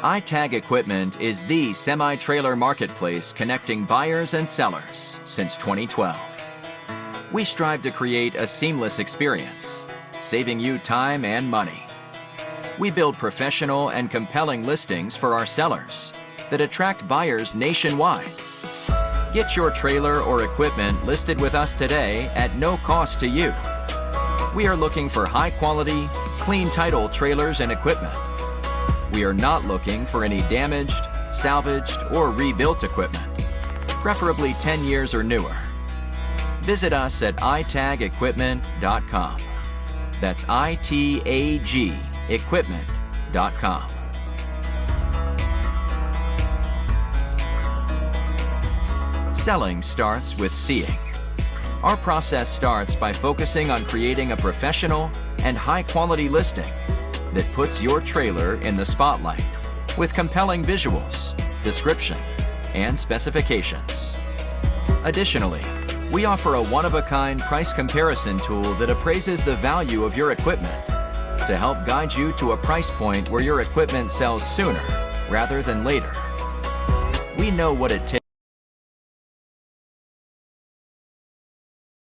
ITAG Equipment is the semi-trailer marketplace connecting buyers and sellers since 2012. We strive to create a seamless experience, saving you time and money. We build professional and compelling listings for our sellers that attract buyers nationwide. Get your trailer or equipment listed with us today at no cost to you. We are looking for high-quality, clean title trailers and equipment. We are not looking for any damaged, salvaged, or rebuilt equipment, preferably 10 years or newer. Visit us at itagequipment.com. That's ITAG equipment.com. Selling starts with seeing. Our process starts by focusing on creating a professional and high-quality listing that puts your trailer in the spotlight with compelling visuals, description, and specifications. Additionally, we offer a one-of-a-kind price comparison tool that appraises the value of your equipment to help guide you to a price point where your equipment sells sooner rather than later. We know what it takes